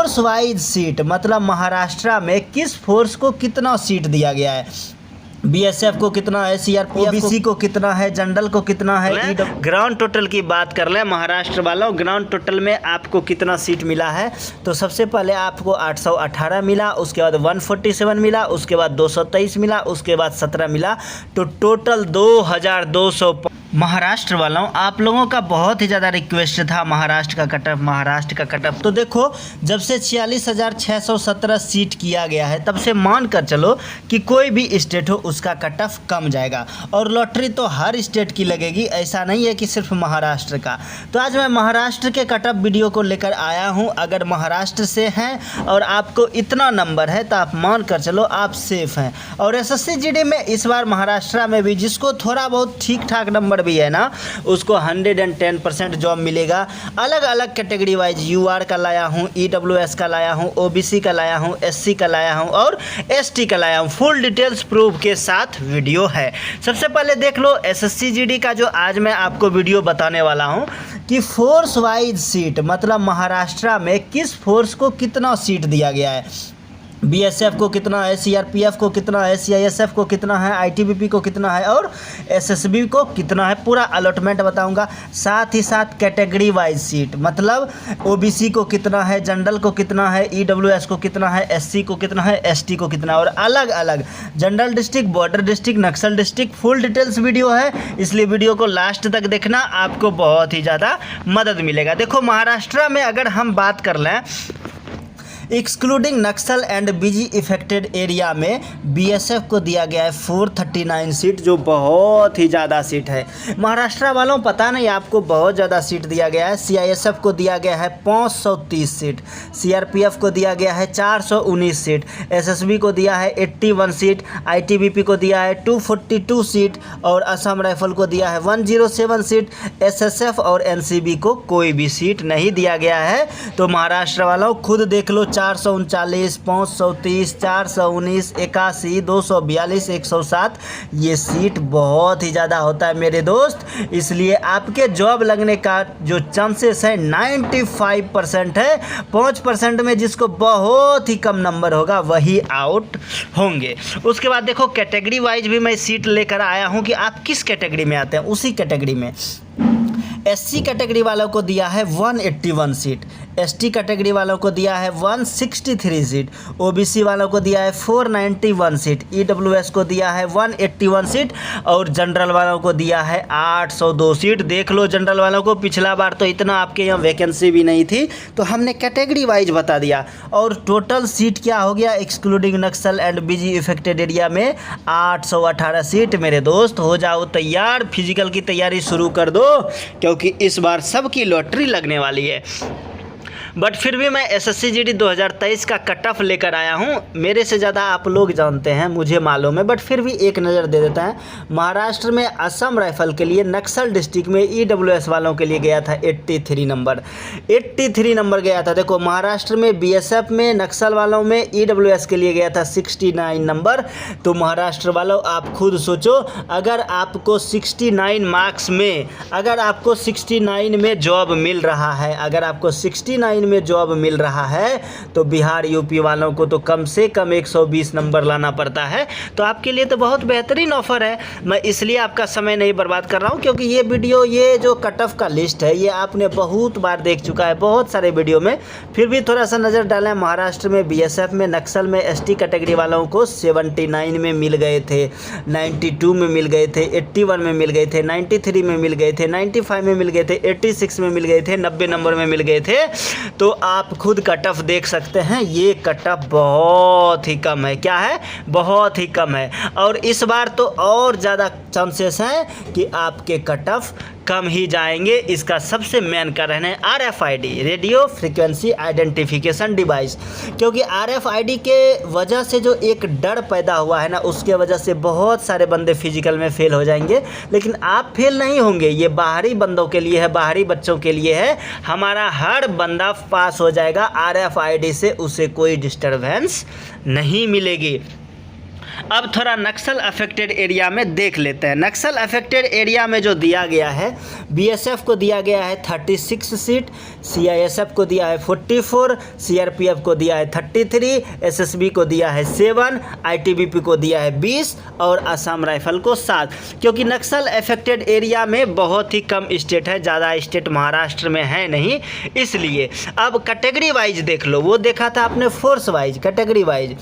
Force wise seat मतलब महाराष्ट्र में किस फोर्स को कितना सीट दिया गया है, बीएसएफ को कितना है, सीआरपीएफ ओबीसी को कितना है, जनरल को कितना है। ग्राउंड टोटल की बात कर लें महाराष्ट्र वालों, ग्राउंड टोटल में आपको कितना सीट मिला है। तो सबसे पहले आपको 818 मिला, उसके बाद 147 मिला, उसके बाद 223 मिला, उसके बाद 17 मिला, तो टोटल 2200। महाराष्ट्र वालों आप लोगों का बहुत ही ज़्यादा रिक्वेस्ट था महाराष्ट्र का कट ऑफ। तो देखो जब से 46,617 सीट किया गया है तब से मान कर चलो कि कोई भी स्टेट हो उसका कट ऑफ कम जाएगा, और लॉटरी तो हर स्टेट की लगेगी, ऐसा नहीं है कि सिर्फ महाराष्ट्र का। तो आज मैं महाराष्ट्र के कट ऑफ वीडियो को लेकर आया हूँ। अगर महाराष्ट्र से हैं और आपको इतना नंबर है तो आप मान कर चलो आप सेफ हैं। और एसएससी जीडी में इस बार महाराष्ट्र में भी जिसको थोड़ा बहुत ठीक ठाक नंबर भी है ना, उसको 110% जॉब मिलेगा। अलग अलग कैटेगरी वाइज यूआर का लाया हूँ, ईडब्ल्यूएस का लाया हूँ, ओबीसी का लाया हूँ, एससी का लाया हूँ और एसटी का लाया हूँ। फुल डिटेल्स प्रूफ के साथ वीडियो है। सबसे पहले देख लो एसएससी जीडी का जो आज मैं आपको वीडियो बताने वाला हूँ कि फोर्स वाइज सीट मतलब महाराष्ट्र में किस फोर्स को कितना सीट दिया गया है, बीएसएफ को कितना है, सीआरपीएफ को कितना है, सीआईएसएफ को कितना है, आईटीबीपी को कितना है और एसएसबी को कितना है, पूरा अलॉटमेंट बताऊंगा। साथ ही साथ कैटेगरी वाइज सीट मतलब ओबीसी को कितना है, जनरल को कितना है, ईडब्ल्यूएस को कितना है, एससी को कितना है, एसटी को कितना है, और अलग अलग जनरल डिस्ट्रिक्ट, बॉर्डर डिस्ट्रिक्ट, नक्सल डिस्ट्रिक्ट, फुल डिटेल्स वीडियो है, इसलिए वीडियो को लास्ट तक देखना, आपको बहुत ही ज़्यादा मदद मिलेगा। देखो महाराष्ट्र में अगर हम बात कर लें excluding Naxal and BG affected area में बीएसएफ को दिया गया है 439 सीट, जो बहुत ही ज़्यादा सीट है। महाराष्ट्र वालों पता नहीं आपको बहुत ज़्यादा सीट दिया गया है। सीआईएसएफ को दिया गया है 530 सीट, सीआरपीएफ को दिया गया है 419 सीट, एसएसबी को दिया है 81 सीट, आईटीबीपी को दिया है 242 सीट और असम राइफल को दिया है 107 सीट, एसएसएफ और एनसीबी को कोई भी सीट नहीं दिया गया है। तो महाराष्ट्र वालों खुद देख लो, 439, 530, 419, 81, 242, 107, ये सीट बहुत ही ज़्यादा होता है मेरे दोस्त। इसलिए आपके जॉब लगने का जो चांसेस है 95% है। 5% में जिसको बहुत ही कम नंबर होगा वही आउट होंगे। उसके बाद देखो कैटेगरी वाइज भी मैं सीट लेकर आया हूँ कि आप किस कैटेगरी में आते हैं। उसी कैटेगरी में एससी कैटेगरी वालों को दिया है 181 सीट, एसटी कैटेगरी वालों को दिया है 163 सीट, ओबीसी वालों को दिया है 491 सीट, ईडब्ल्यूएस को दिया है 181 सीट और जनरल वालों को दिया है 802 सीट। देख लो जनरल वालों को, पिछला बार तो इतना आपके यहाँ वैकेंसी भी नहीं थी, तो हमने कैटेगरी वाइज बता दिया। और टोटल सीट क्या हो गया excluding Naxal and BG affected area में 818 सीट। मेरे दोस्त हो जाओ तैयार, फिजिकल की तैयारी शुरू कर दो क्योंकि इस बार सबकी लॉटरी लगने वाली है। बट फिर भी मैं एसएससी जीडी 2023 का कट ऑफ लेकर आया हूँ। मेरे से ज़्यादा आप लोग जानते हैं, मुझे मालूम है, बट फिर भी एक नज़र दे देता है। महाराष्ट्र में असम राइफल के लिए नक्सल डिस्ट्रिक्ट में ईडब्ल्यूएस वालों के लिए गया था 83 नंबर, 83 नंबर गया था। देखो महाराष्ट्र में बीएसएफ में नक्सल वालों में ईडब्ल्यूएस के लिए गया था 69 नंबर। तो महाराष्ट्र वालों आप खुद सोचो, अगर आपको 69 मार्क्स में, अगर आपको 69 में जॉब मिल रहा है, अगर आपको 69 में जॉब मिल रहा है तो बिहार यूपी वालों को तो कम से कम 120 नंबर लाना पड़ता है। तो आपके लिए तो बहुत बेहतरीन ऑफर है। मैं इसलिए आपका समय नहीं बर्बाद कर रहा हूं क्योंकि ये वीडियो, ये जो कट ऑफ का लिस्ट है, ये आपने बहुत बार देख चुका है, बहुत सारे वीडियो में। फिर भी थोड़ा सा नज़र डालें। महाराष्ट्र में बीएसएफ में नक्सल में एसटी कैटेगरी वालों को 79 में मिल गए थे, 92 में मिल गए थे, 81 में मिल गए थे, 93 में मिल गए थे, 95 में मिल गए थे, 86 में मिल गए थे, 90 नंबर में मिल गए थे। तो आप खुद कट ऑफ देख सकते हैं, ये कट ऑफ बहुत ही कम है। क्या है? बहुत ही कम है। और इस बार तो और ज़्यादा चांसेस हैं कि आपके कट ऑफ कम ही जाएंगे। इसका सबसे मेन कारण है RFID, radio frequency identification device. क्योंकि RFID के वजह से जो एक डर पैदा हुआ है ना, उसके वजह से बहुत सारे बंदे फिजिकल में फेल हो जाएंगे। लेकिन आप फेल नहीं होंगे, ये बाहरी बंदों के लिए है, बाहरी बच्चों के लिए है। हमारा हर बंदा पास हो जाएगा RFID से, उसे कोई डिस्टर्बेंस नहीं मिलेगी। अब थोड़ा नक्सल अफेक्टेड एरिया में देख लेते हैं। नक्सल अफेक्टेड एरिया में जो दिया गया है, बीएसएफ को दिया गया है 36 सीट, सीआईएसएफ को दिया है 44, सीआरपीएफ को दिया है 33, एसएसबी को दिया है 7, आईटीबीपी को दिया है 20 और असम राइफल को 7। क्योंकि नक्सल अफेक्टेड एरिया में बहुत ही कम स्टेट है, ज़्यादा स्टेट महाराष्ट्र में है नहीं, इसलिए। अब कैटेगरी वाइज देख लो, वो देखा था आपने force wise, category wise.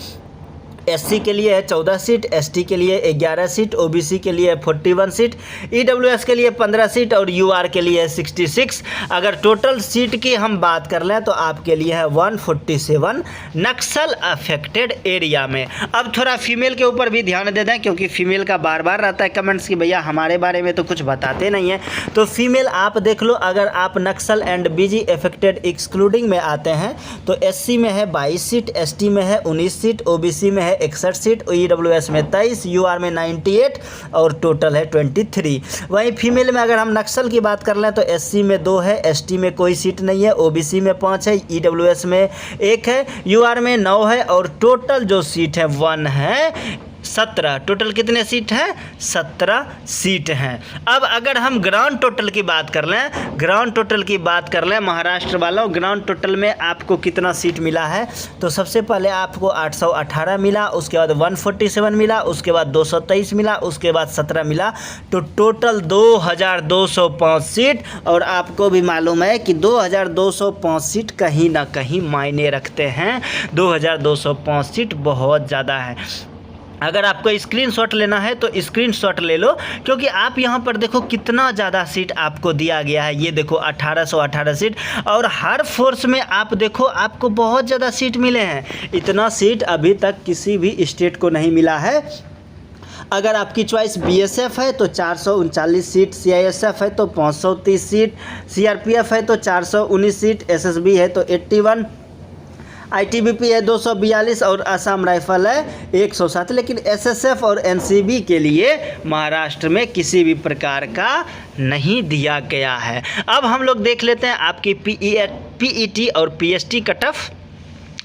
SC के लिए है 14 सीट, एसटी के लिए 11 सीट, ओबीसी के लिए 41 सीट, ईडब्ल्यूएस के लिए 15 सीट और यूआर के लिए 66। अगर टोटल सीट की हम बात कर लें तो आपके लिए है 147 नक्सल अफेक्टेड एरिया में। अब थोड़ा फीमेल के ऊपर भी ध्यान दे दें, क्योंकि फीमेल का बार बार रहता है कमेंट्स कि भैया हमारे बारे में तो कुछ बताते नहीं हैं। तो फीमेल आप देख लो, अगर आप नक्सल एंड बीजी अफेक्टेड एक्सक्लूडिंग में आते हैं तो एससी में है 22 सीट, एसटी में है 19 सीट, ओबीसी में है 61 सीट, ईडब्ल्यूएस में 23, यूआर में 98 और टोटल है 23। वहीं फीमेल में अगर हम नक्सल की बात कर लें तो एससी में 2 है, एसटी में कोई सीट नहीं है, ओबीसी में 5 है, ईडब्ल्यूएस में 1 है, यूआर में 9 है और टोटल जो सीट है 1 है 17। टोटल कितने सीट हैं? 17 सीट हैं। अब अगर हम ग्राउंड टोटल की बात कर लें, ग्राउंड टोटल की बात कर लें महाराष्ट्र वालों, ग्राउंड टोटल में आपको कितना सीट मिला है? तो सबसे पहले आपको 818 मिला, उसके बाद 147 मिला, उसके बाद 223 मिला, उसके बाद 17 मिला, तो टोटल 2205 सीट। और आपको भी मालूम है कि 2205 सीट कहीं ना कहीं मायने रखते हैं, 2205 सीट बहुत ज़्यादा है। अगर आपको स्क्रीनशॉट लेना है तो स्क्रीनशॉट ले लो, क्योंकि आप यहाँ पर देखो कितना ज़्यादा सीट आपको दिया गया है। ये देखो 1818 सीट, और हर फोर्स में आप देखो आपको बहुत ज़्यादा सीट मिले हैं। इतना सीट अभी तक किसी भी स्टेट को नहीं मिला है। अगर आपकी चॉइस बीएसएफ है तो 439 सीट, सीआईएसएफ है तो 530 सीट, सीआरपीएफ है तो 419 सीट, एसएसबी है तो 81, आईटीबीपी है 242 और असम राइफल है 107। लेकिन एसएसएफ और एनसीबी के लिए महाराष्ट्र में किसी भी प्रकार का नहीं दिया गया है। अब हम लोग देख लेते हैं आपकी पीईटी और पीएसटी कट ऑफ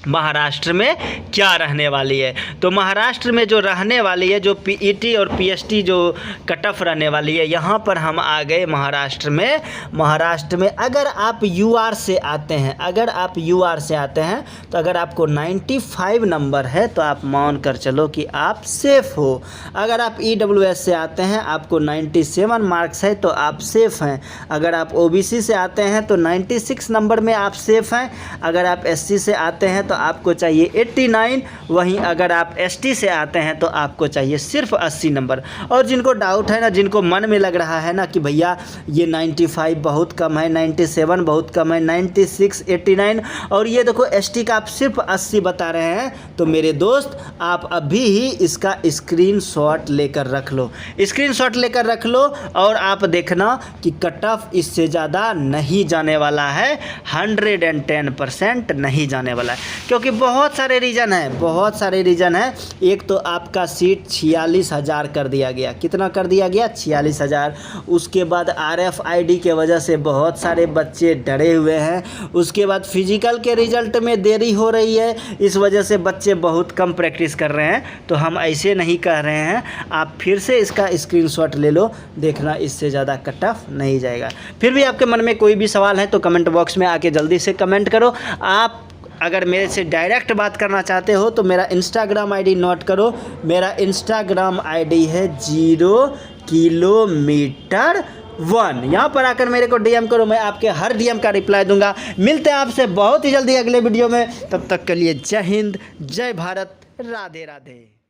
महाराष्ट्र में क्या रहने वाली है। तो महाराष्ट्र में जो रहने वाली है, जो पीईटी और पीएसटी जो कट ऑफ रहने वाली है, यहाँ पर हम आ गए महाराष्ट्र में। महाराष्ट्र में अगर आप यूआर से आते हैं, अगर आप यूआर से आते हैं तो अगर आपको 95 नंबर है तो आप मान कर चलो कि आप सेफ़ हो। अगर आप ईडब्ल्यूएस से आते हैं आपको 97 मार्क्स है तो आप सेफ़ हैं। अगर आप ओबीसी से आते हैं तो 96 नंबर में आप सेफ़ हैं। अगर आप एससी से आते हैं तो आपको चाहिए 89। वहीं अगर आप एसटी से आते हैं तो आपको चाहिए सिर्फ 80 नंबर। और जिनको डाउट है ना, जिनको मन में लग रहा है ना कि भैया ये 95 बहुत कम है, 97 बहुत कम है, 96, 89 और ये देखो एसटी का आप सिर्फ 80 बता रहे हैं, तो मेरे दोस्त आप अभी ही इसका स्क्रीनशॉट लेकर रख लो, स्क्रीनशॉट लेकर रख लो। और आप देखना कि कट ऑफ इससे ज़्यादा नहीं जाने वाला है, 110% नहीं जाने वाला है। क्योंकि बहुत सारे रीज़न हैं, बहुत सारे रीज़न हैं। एक तो आपका सीट 46,000 कर दिया गया। कितना कर दिया गया? 46,000। उसके बाद RFID के वजह से बहुत सारे बच्चे डरे हुए हैं। उसके बाद फिजिकल के रिजल्ट में देरी हो रही है, इस वजह से बच्चे बहुत कम प्रैक्टिस कर रहे हैं। तो हम ऐसे नहीं कह रहे हैं, आप फिर से इसका स्क्रीनशॉट ले लो, देखना इससे ज़्यादा कट ऑफ नहीं जाएगा। फिर भी आपके मन में कोई भी सवाल है तो कमेंट बॉक्स में आके जल्दी से कमेंट करो। आप अगर मेरे से डायरेक्ट बात करना चाहते हो तो मेरा इंस्टाग्राम आईडी नोट करो। मेरा इंस्टाग्राम आईडी है 0 किलोमीटर 1। यहाँ पर आकर मेरे को डीएम करो, मैं आपके हर डीएम का रिप्लाई दूंगा। मिलते हैं आपसे बहुत ही जल्दी अगले वीडियो में, तब तक के लिए जय हिंद, जय भारत, राधे राधे।